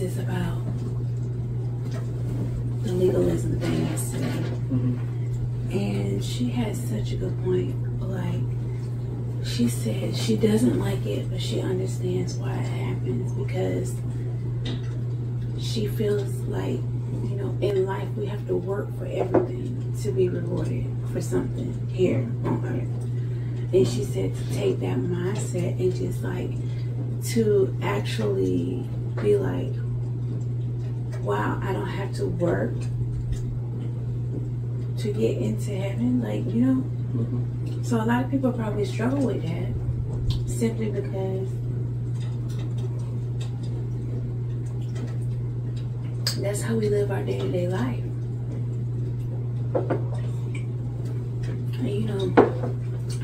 is about the legalism thing yesterday. And she had such a good point. Like, she said she doesn't like it, but she understands why it happens, because she feels like, you know, in life we have to work for everything to be rewarded for something here on earth. And she said to take that mindset and just like to actually be like, wow, I don't have to work to get into heaven, like, you know. So a lot of people probably struggle with that simply because that's how we live our day-to-day life. And, you know,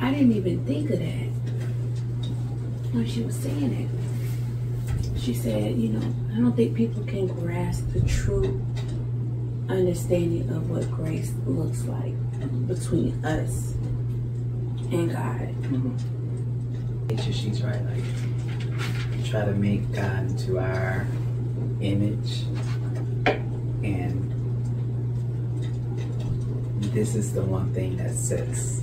I didn't even think of that when she was saying it. She said, you know, I don't think people can grasp the true understanding of what grace looks like between us and God. She's right. Like, we try to make God into our image, and this is the one thing that sets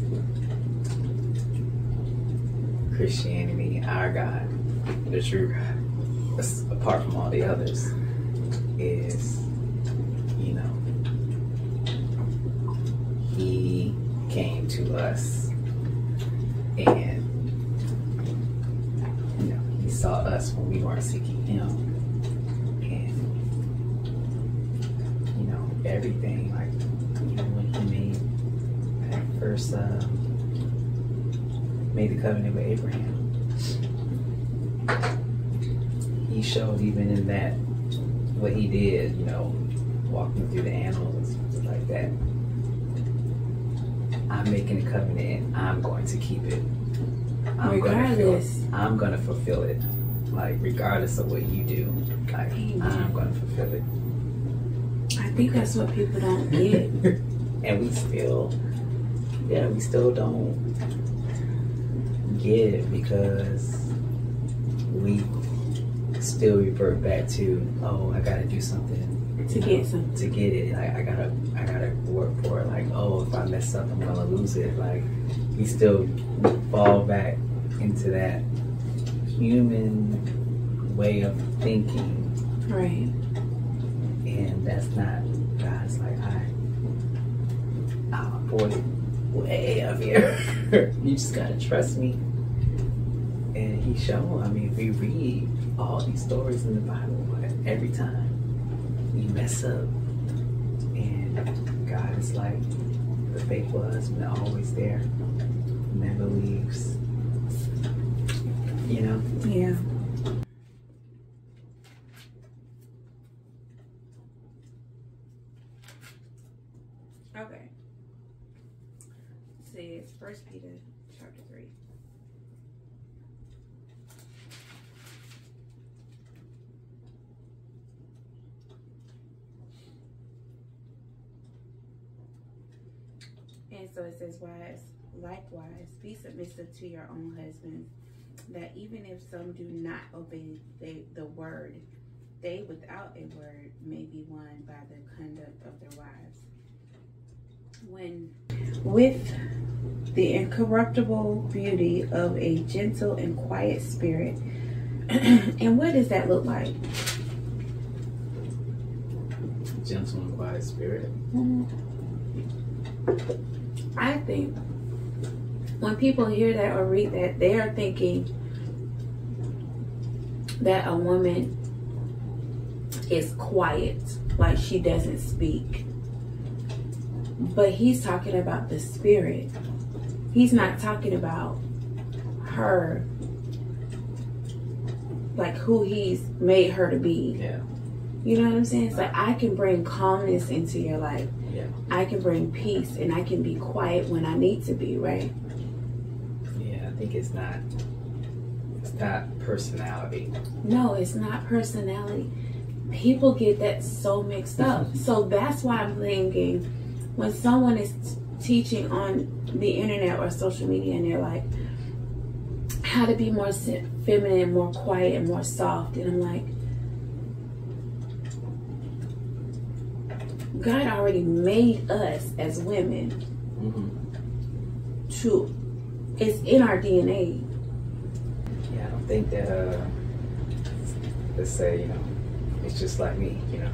Christianity, our God, the true God, apart from all the others, is, you know, He came to us and, you know, He saw us when we weren't seeking Him, and, you know, everything, like, you know, when He made the covenant with Abraham, He showed even in that what He did, you know, walking through the animals and stuff like that. I'm making a covenant and I'm going to keep it. I'm going to fulfill it. Like, regardless of what you do, like, I'm going to fulfill it. I think that's what people don't get. And we still don't get it, because we still revert back to, oh, I gotta do something to get something. To get it. Like, I gotta work for it. Like, oh, if I mess up, I'm gonna lose it. Like, we still fall back into that human way of thinking. Right. And that's not, God's like, I'll afford it way up here. You just gotta trust me. And He showed, I mean, we read all these stories in the Bible, but every time we mess up, and God is like the faithful husband, always there, never leaves, you know? Yeah. Okay. See, it's 1 Peter chapter 3. And so it says, wives, likewise, be submissive to your own husbands, that even if some do not obey the word, they without a word may be won by the conduct of their wives. With the incorruptible beauty of a gentle and quiet spirit. And what does that look like? Gentle and quiet spirit. I think when people hear that or read that, they are thinking that a woman is quiet, like she doesn't speak. But he's talking about the spirit. He's not talking about her, like who He's made her to be. Yeah. You know what I'm saying? It's like, I can bring calmness into your life. Yeah. I can bring peace, and I can be quiet when I need to be, right? Yeah, I think it's not personality. No, it's not personality. People get that so mixed up. So that's why I'm thinking, when someone is teaching on the internet or social media and they're like, how to be more feminine, more quiet, and more soft, and I'm like, God already made us as women to, it's in our DNA. Yeah, I don't think that, let's say, you know, it's just like me, you know.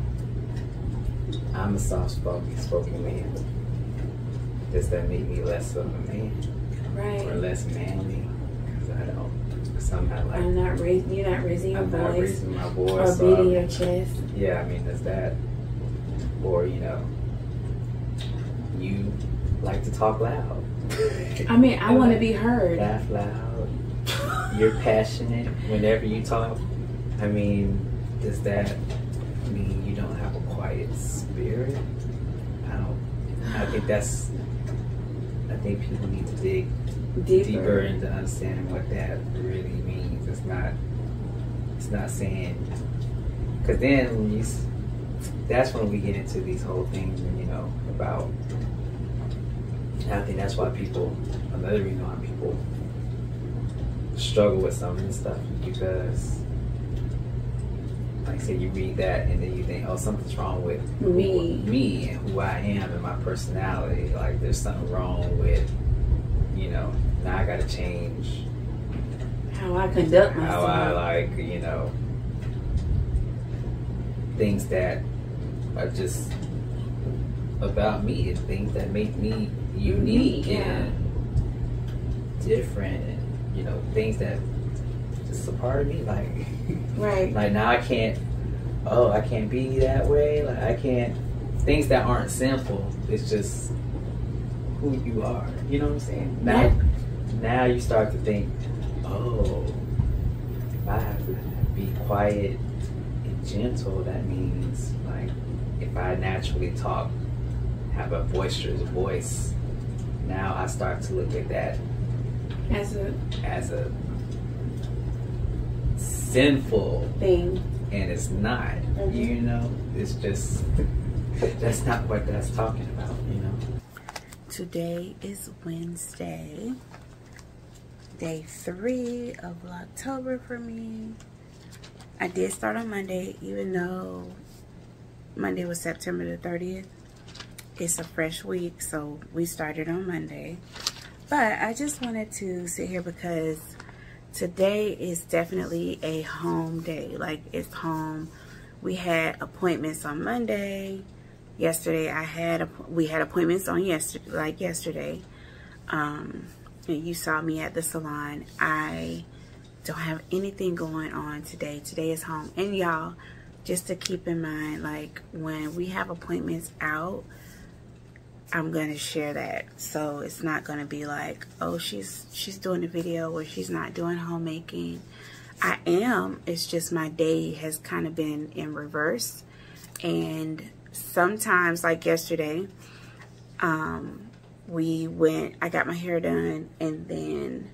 I'm a soft-spoken man. Does that make me less of a man? Right. Or less manly? Because I don't. Somehow, like, you're not raising your I'm voice. not raising my voice. Or beating your chest. Yeah, I mean, does that, or, you know, you like to talk loud. I mean, I want to be heard. Laugh loud. You're passionate whenever you talk. I mean, does that mean you don't have a quiet spirit? I think people need to dig deeper into understanding what that really means. It's not saying, because then when that's when we get into these whole things, you know, about, and I think that's why another reason why people struggle with some of this stuff, because, like I said, you read that and then you think, oh, something's wrong with me and who I am and my personality. Like, there's something wrong with, you know, now I gotta change how I conduct myself. How I, like, you know, things that are just about me and things that make me unique and different, and, you know, things that just a part of me, like, right. Like, now I can't be that way. Like, I can't, things that aren't simple. It's just who you are. You know what I'm saying? Now you start to think, oh, if I have to be quiet and gentle, that means, like, if I naturally talk, have a boisterous voice, now I start to look at that as a sinful thing, and it's not. You know, it's just that's not what that's talking about. You know. Today is Wednesday, day 3 of Vlogtober for me. I did start on Monday, even though Monday was September the 30th. It's a fresh week, so we started on Monday. But I just wanted to sit here because today is definitely a home day. Like, it's home. We had appointments on Monday. Yesterday we had appointments on yesterday. And you saw me at the salon. I don't have anything going on today. Today is home. And y'all, just to keep in mind, like, when we have appointments out, I'm gonna share that, so it's not gonna be like, oh, she's doing a video or she's not doing homemaking. I am. It's just my day has kind of been in reverse, and sometimes, like yesterday, I got my hair done, and then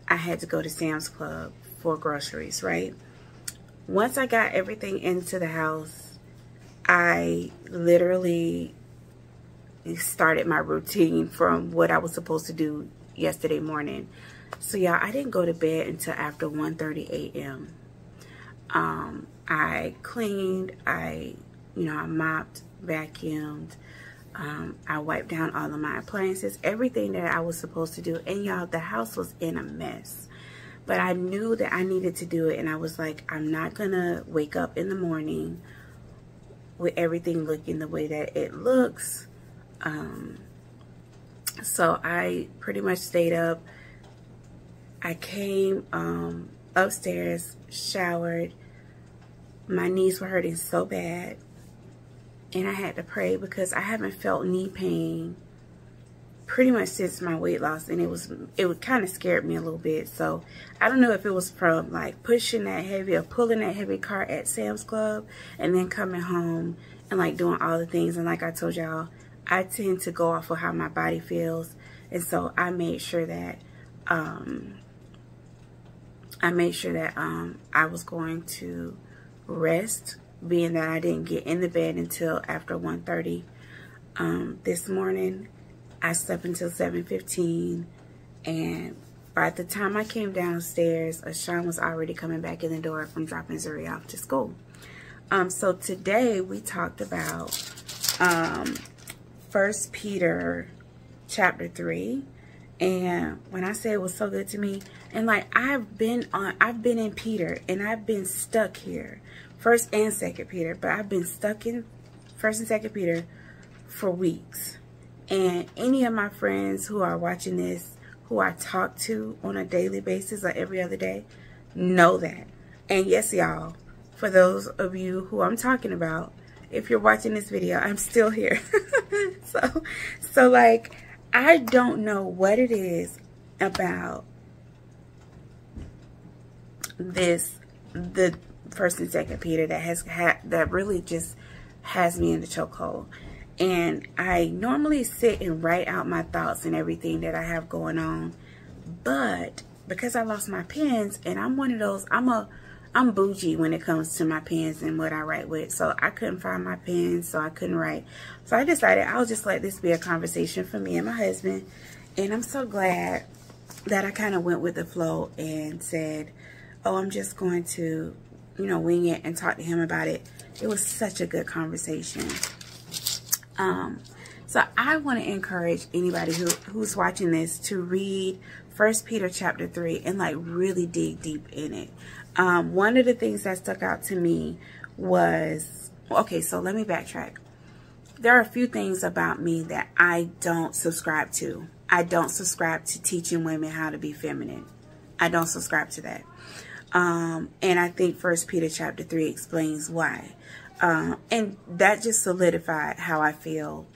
I had to go to Sam's Club for groceries. Right. Once I got everything into the house, I literally started my routine from what I was supposed to do yesterday morning. So y'all, I didn't go to bed until after 1:30 a.m. I cleaned, I mopped, vacuumed, I wiped down all of my appliances, everything that I was supposed to do. And y'all, the house was in a mess, but I knew that I needed to do it. And I was like, I'm not gonna wake up in the morning with everything looking the way that it looks. So I pretty much stayed up. I came upstairs, showered. My knees were hurting so bad, and I had to pray because I haven't felt knee pain pretty much since my weight loss, and it kind of scared me a little bit. So I don't know if it was from like pushing that heavy or pulling that heavy cart at Sam's Club and then coming home and like doing all the things. And like I told y'all, I tend to go off of how my body feels, and so I made sure that I was going to rest, being that I didn't get in the bed until after 1:30. This morning I slept until 7:15, and by the time I came downstairs, Ashon was already coming back in the door from dropping Zuri off to school. So today we talked about 1 Peter chapter 3. And when I say it was so good to me, and like I've been in Peter, and I've been stuck here, 1st and 2nd Peter, but I've been stuck in 1st and 2nd Peter for weeks. And any of my friends who are watching this, who I talk to on a daily basis or every other day, know that. And yes, y'all, for those of you who I'm talking about, if you're watching this video, I'm still here. so like, I don't know what it is about the 1st and 2nd Peter that really just has me in the chokehold. And I normally sit and write out my thoughts and everything that I have going on, but because I lost my pens, and I'm one of those, I'm bougie when it comes to my pens and what I write with. So I couldn't find my pens, so I couldn't write. So I decided I'll just let this be a conversation for me and my husband. And I'm so glad that I kind of went with the flow and said, oh, I'm just going to, you know, wing it and talk to him about it. It was such a good conversation. So I want to encourage anybody who's watching this to read 1 Peter chapter 3 and like really dig deep in it. One of the things that stuck out to me was, okay, so let me backtrack. There are a few things about me that I don't subscribe to. I don't subscribe to teaching women how to be feminine. I don't subscribe to that. And I think 1 Peter chapter 3 explains why. And that just solidified how I feel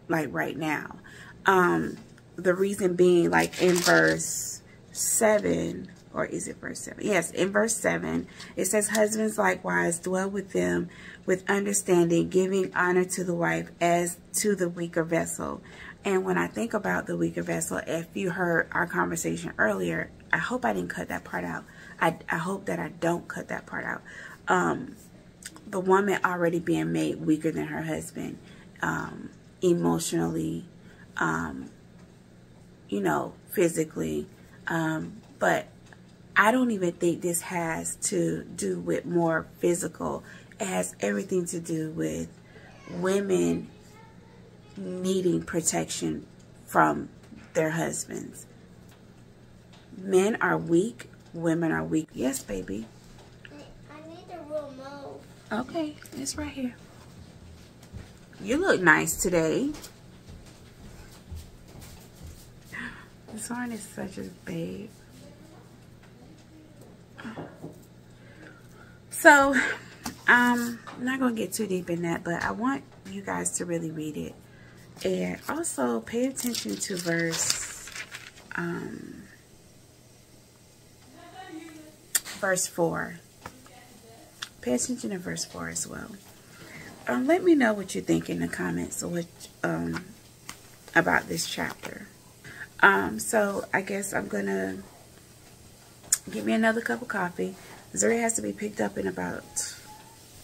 like right now. The reason being, like in verse 7, or is it verse 7? Yes, in verse 7, it says, husbands likewise dwell with them with understanding, giving honor to the wife as to the weaker vessel. And when I think about the weaker vessel, if you heard our conversation earlier, I hope I didn't cut that part out. I hope that I don't cut that part out. The woman already being made weaker than her husband, emotionally, you know, physically. But I don't even think this has to do with more physical. It has everything to do with women needing protection from their husbands. Men are weak. Women are weak. Yes, baby. I need a remote. Okay, it's right here. You look nice today. This one is such a babe. So, I'm not going to get too deep in that, but I want you guys to really read it. And also pay attention to verse 4. Pay attention to verse 4 as well. Let me know what you think in the comments or what, about this chapter. So I guess I'm going to get me another cup of coffee. Zoe has to be picked up in about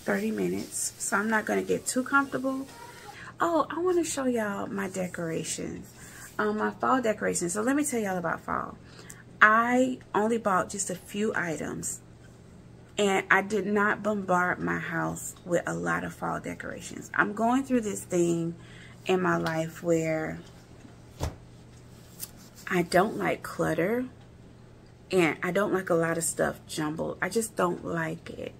30 minutes. So I'm not going to get too comfortable. Oh, I want to show y'all my decorations. My fall decorations. So let me tell y'all about fall. I only bought just a few items. And I did not bombard my house with a lot of fall decorations. I'm going through this thing in my life where I don't like clutter. And I don't like a lot of stuff jumbled. I just don't like it.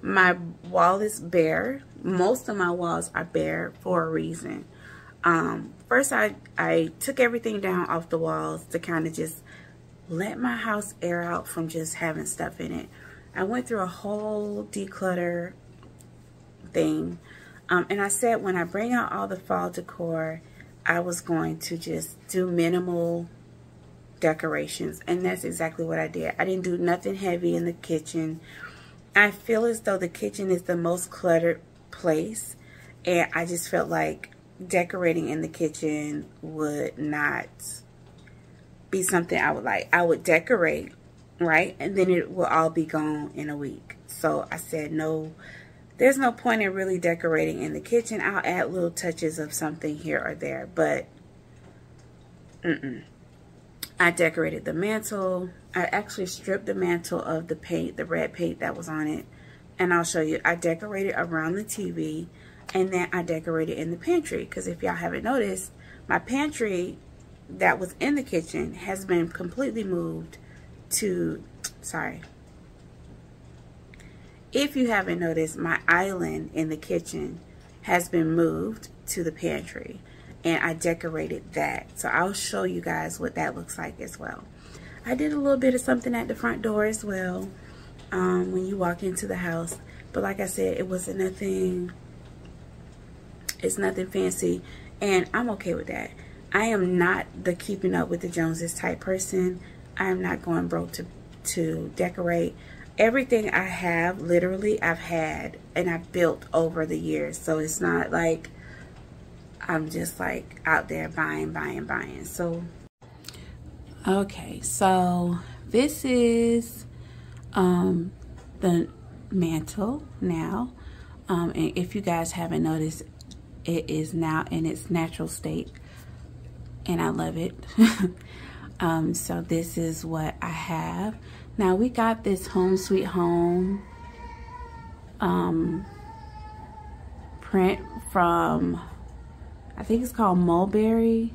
My wall is bare. Most of my walls are bare for a reason. First, I took everything down off the walls to kind of just let my house air out from just having stuff in it. I went through a whole declutter thing. And I said when I bring out all the fall decor, I was going to just do minimal decorations. And that's exactly what I did. I didn't do nothing heavy in the kitchen. I feel as though the kitchen is the most cluttered place. And I just felt like decorating in the kitchen would not be something I would like. I would decorate, right? And then it will all be gone in a week. So I said, no, there's no point in really decorating in the kitchen. I'll add little touches of something here or there, but I decorated the mantle. I actually stripped the mantle of the paint, the red paint that was on it. And I'll show you. I decorated around the TV. And then I decorated in the pantry. Because if y'all haven't noticed, my pantry that was in the kitchen has been completely moved to... Sorry. If you haven't noticed, my island in the kitchen has been moved to the pantry. And I decorated that. So I'll show you guys what that looks like as well. I did a little bit of something at the front door as well. When you walk into the house. But like I said, it wasn't nothing. It's nothing fancy. And I'm okay with that. I am not the keeping up with the Joneses type person. I am not going broke to decorate. Everything I have, literally, I've had. And I've built over the years. So it's not like I'm just like out there buying. So, okay, so this is the mantle now. And if you guys haven't noticed, it is now in its natural state. And I love it. So this is what I have. Now we got this Home Sweet Home print from... I think it's called Mulberry.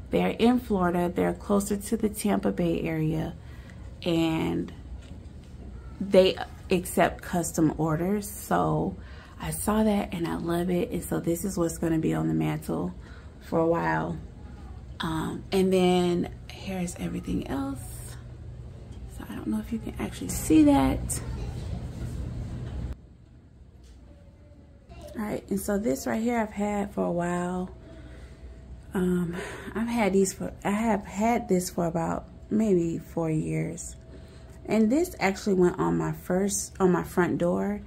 They're in Florida. They're closer to the Tampa Bay area. And they accept custom orders. So I saw that and I love it. And so this is what's going to be on the mantle for a while. And then here's everything else. So I don't know if you can actually see that. Alright, and so this right here I've had for a while. I have had this for about maybe 4 years. And this actually went on my front door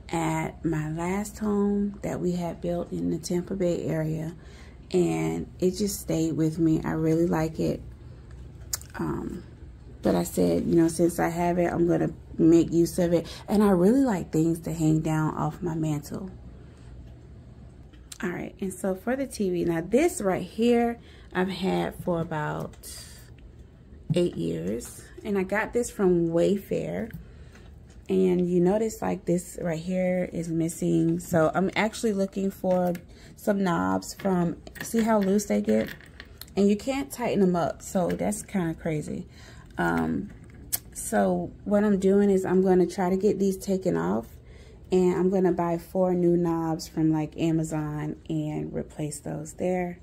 at my last home that we had built in the Tampa Bay area. And it just stayed with me. I really like it. But I said, you know, since I have it, I'm gonna make use of it. And I really like things to hang down off my mantle. All right, and so for the TV, now this right here, I've had for about 8 years. And I got this from Wayfair. And you notice like this right here is missing. So I'm actually looking for some knobs from, see how loose they get? And you can't tighten them up, so that's kind of crazy. So what I'm doing is I'm gonna try to get these taken off. And I'm going to buy 4 new knobs from like Amazon and replace those there.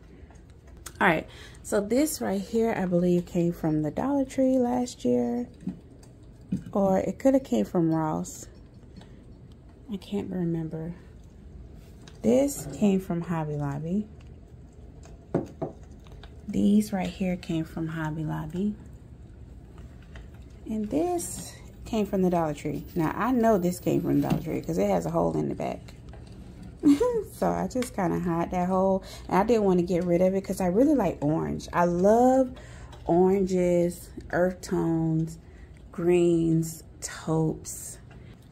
All right. So this right here, I believe came from the Dollar Tree last year. Or it could have came from Ross. I can't remember. This came from Hobby Lobby. These right here came from Hobby Lobby. And this came from the Dollar Tree. Now I know this came from the Dollar Tree because it has a hole in the back. So I just kind of hide that hole. And I didn't want to get rid of it because I really like orange. I love oranges, earth tones, greens, taupes.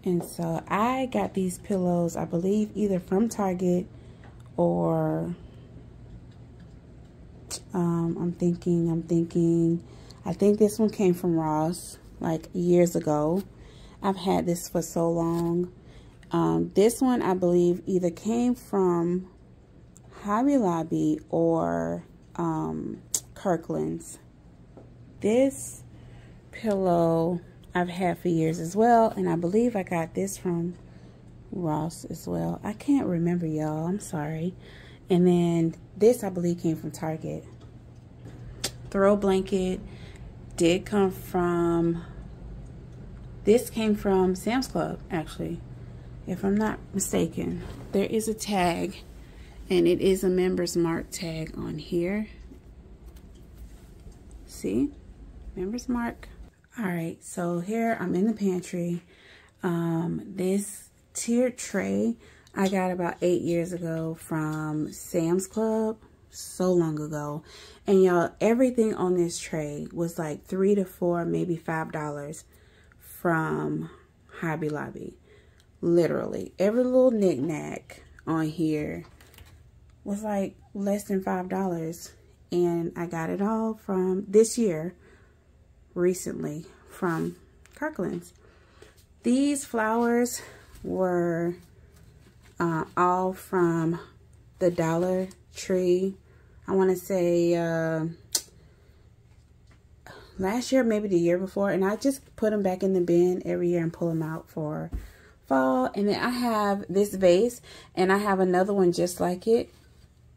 And so I got these pillows, I believe either from Target or I think this one came from Ross. Like years ago. I've had this for so long. This one I believe either came from Hobby Lobby or Kirkland's. This pillow I've had for years as well, and I believe I got this from Ross as well. I can't remember, y'all. I'm sorry. And then this I believe came from Target. Throw blanket did come from, this came from Sam's Club, actually, if I'm not mistaken. There is a tag, and it is a Members Mark tag on here. See? Members Mark. All right, so here I'm in the pantry. This tiered tray I got about 8 years ago from Sam's Club. So long ago. And y'all, everything on this tray was like $3 to $4, maybe $5 from Hobby Lobby. Literally every little knick-knack on here was like less than $5. and I got it all from this year, recently, from Kirkland's. These flowers were all from the Dollar Tree. I want to say last year, maybe the year before, and I just put them back in the bin every year and pull them out for fall. And then I have this vase, and I have another one just like it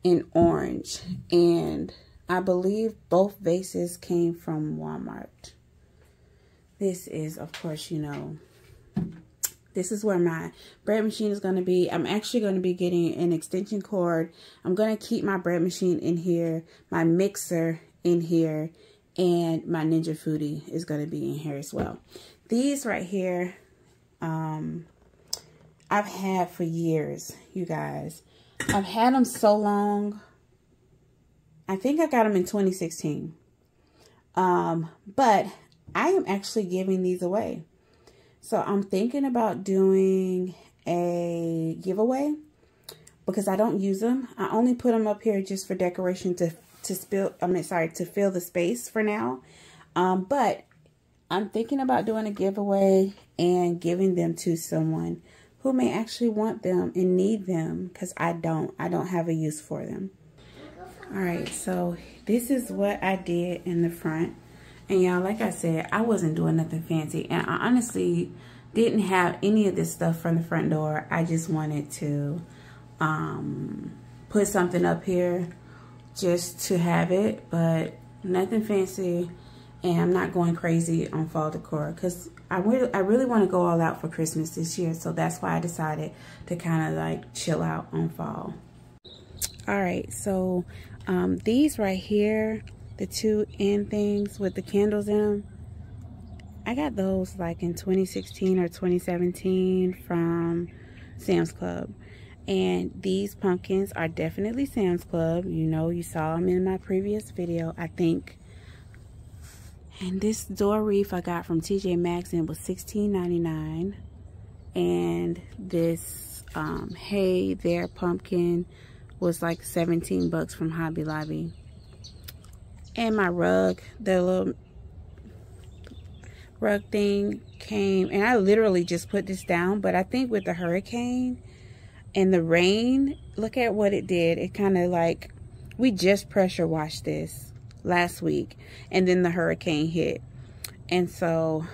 in orange, and I believe both vases came from Walmart. This is, of course, you know, this is where my bread machine is going to be. I'm actually going to be getting an extension cord. I'm going to keep my bread machine in here, my mixer in here, and my Ninja Foodie is going to be in here as well. These right here, I've had for years, you guys. I've had them so long. I think I got them in 2016. But I am actually giving these away. So I'm thinking about doing a giveaway because I don't use them. I only put them up here just for decoration to fill the space for now. But I'm thinking about doing a giveaway and giving them to someone who may actually want them and need them, because I don't have a use for them. All right, so this is what I did in the front. And y'all, like I said, I wasn't doing nothing fancy, and I honestly didn't have any of this stuff from the front door. I just wanted to put something up here just to have it, but nothing fancy. And I'm not going crazy on fall decor because I really want to go all out for Christmas this year. So that's why I decided to kind of like chill out on fall. All right, so these right here, the two end things with the candles in them, I got those like in 2016 or 2017 from Sam's Club. And these pumpkins are definitely Sam's Club. You know, you saw them in my previous video, I think. And this door wreath I got from TJ Maxx, and it was $16.99. And this Hey There pumpkin was like 17 bucks from Hobby Lobby. And my rug, the little rug thing came, and I literally just put this down, but I think with the hurricane and the rain, look at what it did. It kind of like, we just pressure washed this last week, and then the hurricane hit. And so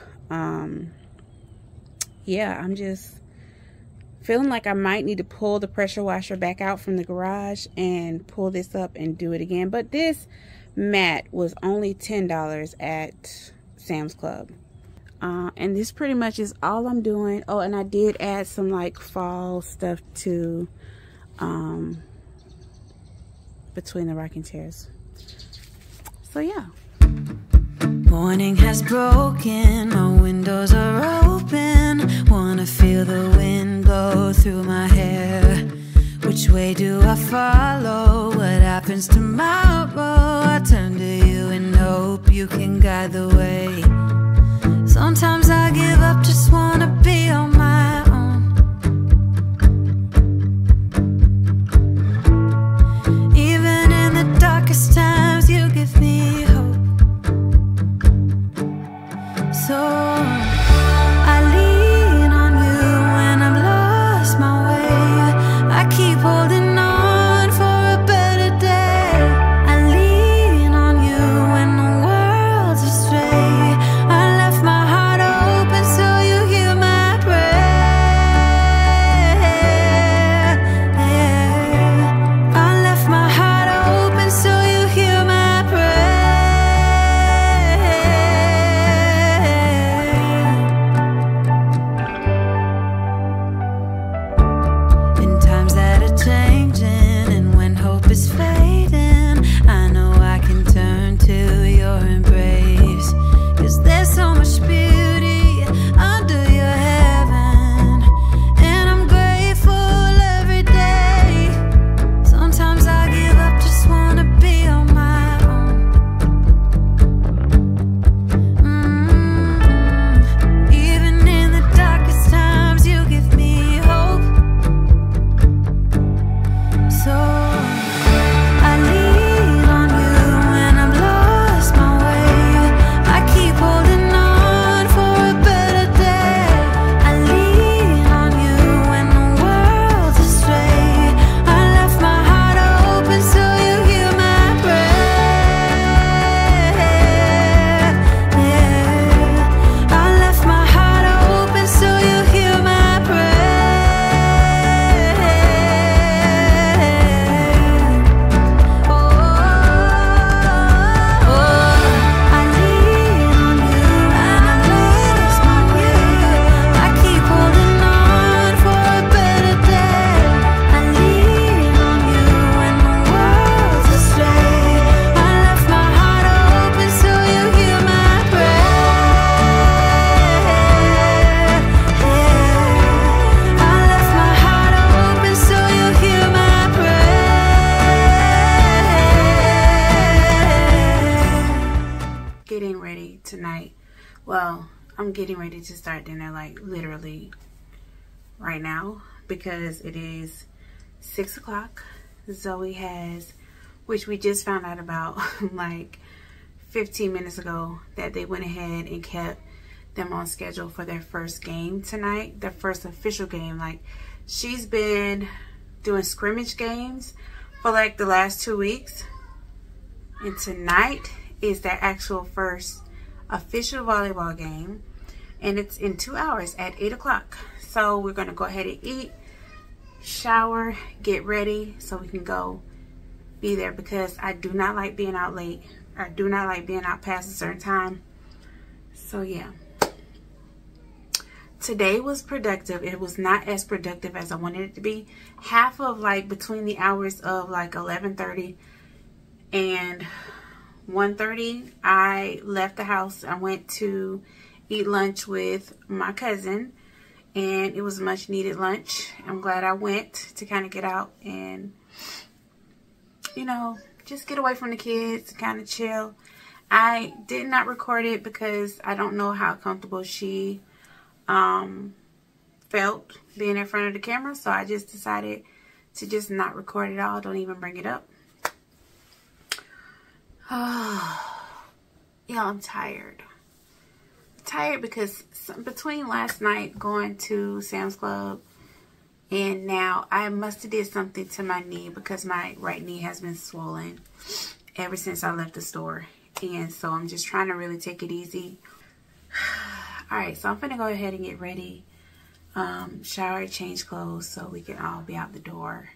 yeah, I'm just feeling like I might need to pull the pressure washer back out from the garage and pull this up and do it again. But this mat was only $10 at Sam's Club. And this pretty much is all I'm doing. Oh, and I did add some like fall stuff to between the rocking chairs. So yeah. Morning has broken, my windows are open. Wanna feel the wind blow through my hair. Which way do I follow? What happens tomorrow? I turn to you and hope you can guide the way. Sometimes I give up, just wanna be on my own. Even in the darkest times, you give me hope. So I lean on you when I'm lost my way. I keep holding on for a better day. I lean on you when the world's astray. I left my heart open so you hear my prayer. I left my heart open so you hear my prayer. In times that are changed, I'm getting ready to start dinner, like literally right now, because it is 6 o'clock. Zoe has, which we just found out about like 15 minutes ago, that they went ahead and kept them on schedule for their first game tonight, their first official game. Like, she's been doing scrimmage games for like the last 2 weeks, and tonight is their actual first official volleyball game, and it's in 2 hours at 8 o'clock. So we're gonna go ahead and eat, shower, get ready so we can go be there, because I do not like being out late. I do not like being out past a certain time. So yeah, today was productive. It was not as productive as I wanted it to be. Half of, like, between the hours of like 11:30 and 1:30, I left the house. I went to eat lunch with my cousin, and it was a much needed lunch. I'm glad I went to kind of get out and, you know, just get away from the kids, kind of chill. I did not record it because I don't know how comfortable she felt being in front of the camera, so I just decided to just not record it all. Don't even bring it up. Yeah, I'm tired. Tired because between last night going to Sam's Club and now, I must have did something to my knee, because my right knee has been swollen ever since I left the store. And so I'm just trying to really take it easy. Alright, so I'm gonna go ahead and get ready, shower, change clothes, so we can all be out the door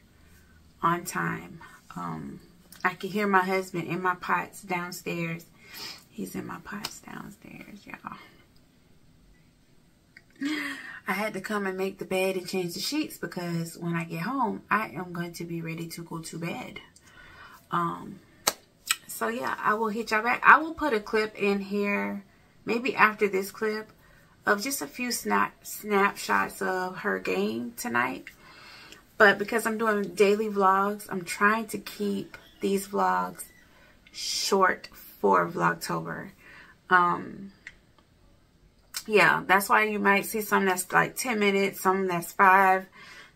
on time. I can hear my husband in my pots downstairs. He's in my pots downstairs, y'all. I had to come and make the bed and change the sheets, because when I get home, I am going to be ready to go to bed. So yeah, I will hit y'all back. I will put a clip in here, maybe after this clip, of just a few snapshots of her game tonight. But because I'm doing daily vlogs, I'm trying to keep these vlogs short for Vlogtober. Yeah, that's why you might see some that's like 10 minutes, some that's 5,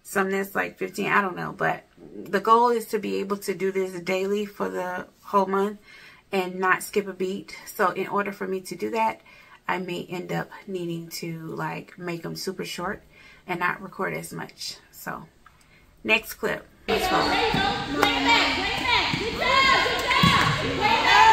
some that's like 15, I don't know. But the goal is to be able to do this daily for the whole month and not skip a beat. So in order for me to do that, I may end up needing to like make them super short and not record as much. So next clip. Let's roll. There you go. Bring it back. Bring it back. Good job. Good job. Bring it back.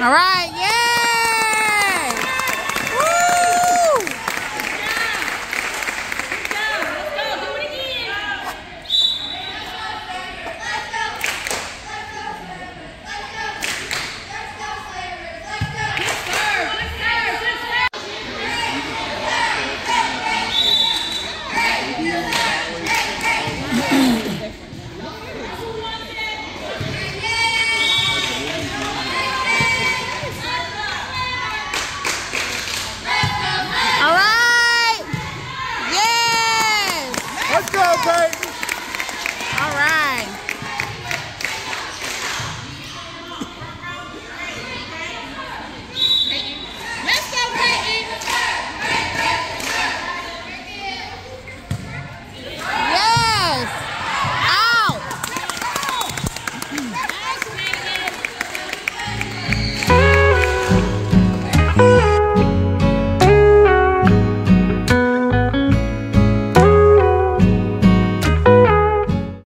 All right.